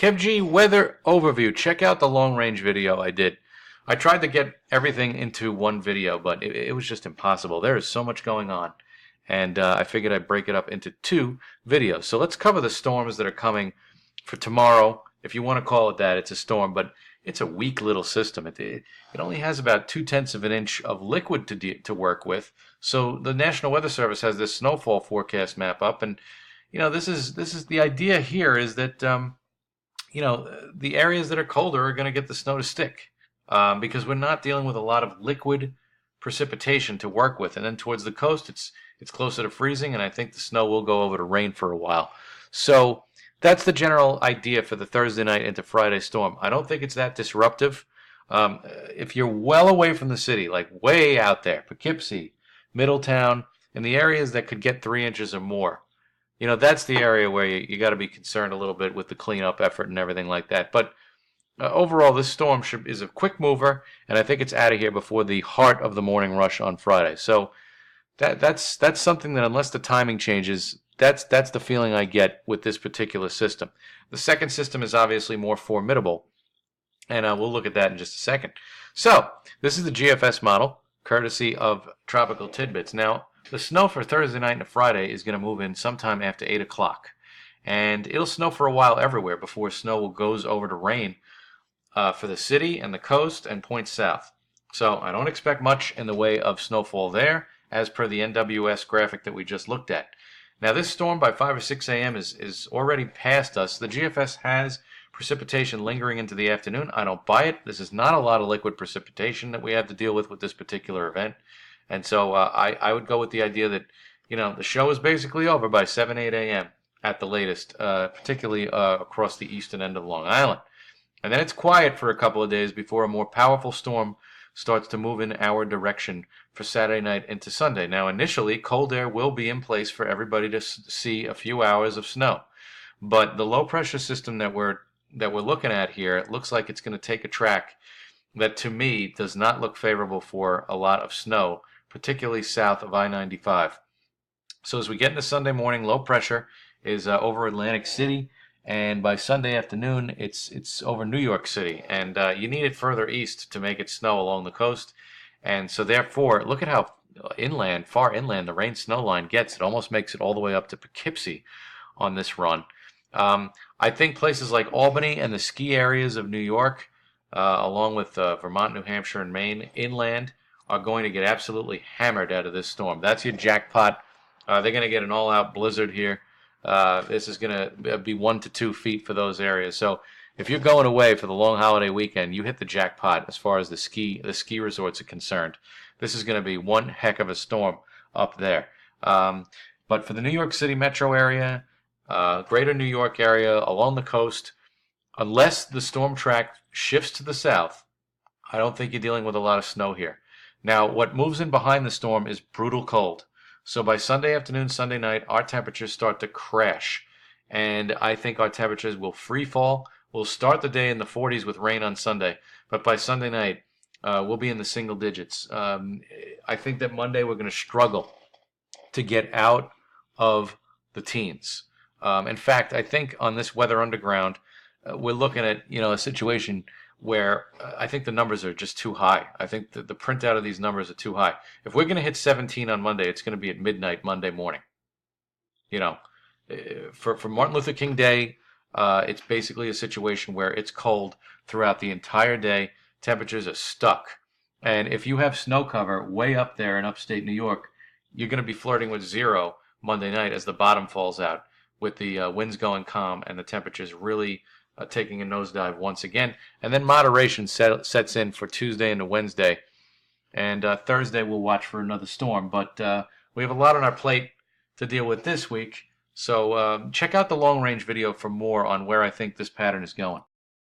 KevG weather overview. Check out the long range video I did. I tried to get everything into one video, but it was just impossible. There is so much going on. And I figured I'd break it up into two videos. So let's cover the storms that are coming for tomorrow. If you want to call it that, it's a storm, but it's a weak little system. It only has about 0.2 of an inch of liquid to work with. So the National Weather Service has this snowfall forecast map up, and this is the idea here is that the areas that are colder are going to get the snow to stick because we're not dealing with a lot of liquid precipitation to work with. And then towards the coast, it's closer to freezing, and I think the snow will go over to rain for a while. So that's the general idea for the Thursday night into Friday storm. I don't think it's that disruptive. If you're well away from the city, like way out there, Poughkeepsie, Middletown, in the areas that could get 3 inches or more, that's the area where you got to be concerned a little bit with the cleanup effort and everything like that. But overall, this storm is a quick mover, and I think it's out of here before the heart of the morning rush on Friday. So that's something that, unless the timing changes, that's the feeling I get with this particular system. The second system is obviously more formidable, and we'll look at that in just a second. So this is the GFS model, courtesy of Tropical Tidbits. Now, the snow for Thursday night and Friday is going to move in sometime after 8 o'clock. And it'll snow for a while everywhere before snow goes over to rain for the city and the coast and points south. So I don't expect much in the way of snowfall there, as per the NWS graphic that we just looked at. Now, this storm by 5 or 6 a.m. is already past us. The GFS has precipitation lingering into the afternoon. I don't buy it. This is not a lot of liquid precipitation that we have to deal with this particular event. And so I would go with the idea that, the show is basically over by 7, 8 a.m. at the latest, particularly across the eastern end of Long Island. And then it's quiet for a couple of days before a more powerful storm starts to move in our direction for Saturday night into Sunday. Now, initially, cold air will be in place for everybody to see a few hours of snow. But the low pressure system that we're looking at here, it looks like it's going to take a track that, to me, does not look favorable for a lot of snow, particularly south of I-95. So as we get into Sunday morning, low pressure is over Atlantic City, and by Sunday afternoon, it's over New York City, and you need it further east to make it snow along the coast. And so therefore, look at how far inland the rain-snow line gets. It almost makes it all the way up to Poughkeepsie on this run. I think places like Albany and the ski areas of New York, along with Vermont, New Hampshire, and Maine inland, are going to get absolutely hammered out of this storm. That's your jackpot. They're going to get an all-out blizzard here. This is going to be 1 to 2 feet for those areas. So if you're going away for the long holiday weekend, you hit the jackpot as far as the ski resorts are concerned. This is going to be one heck of a storm up there. But for the New York City metro area, greater New York area, along the coast, unless the storm track shifts to the south, I don't think you're dealing with a lot of snow here. Now, what moves in behind the storm is brutal cold. So by Sunday afternoon, Sunday night, our temperatures start to crash. And I think our temperatures will free fall. We'll start the day in the 40s with rain on Sunday. But by Sunday night, we'll be in the single digits. I think that Monday we're going to struggle to get out of the teens. In fact, I think on this Weather Underground, we're looking at a situation where I think the numbers are just too high. I think the printout of these numbers are too high. If we're going to hit 17 on Monday, it's going to be at midnight Monday morning. For Martin Luther King Day, it's basically a situation where it's cold throughout the entire day. Temperatures are stuck. And if you have snow cover way up there in upstate New York, you're going to be flirting with 0 Monday night as the bottom falls out, with the winds going calm and the temperatures really taking a nosedive once again. And then moderation sets in for Tuesday into Wednesday. And Thursday we'll watch for another storm. But we have a lot on our plate to deal with this week. So check out the long-range video for more on where I think this pattern is going.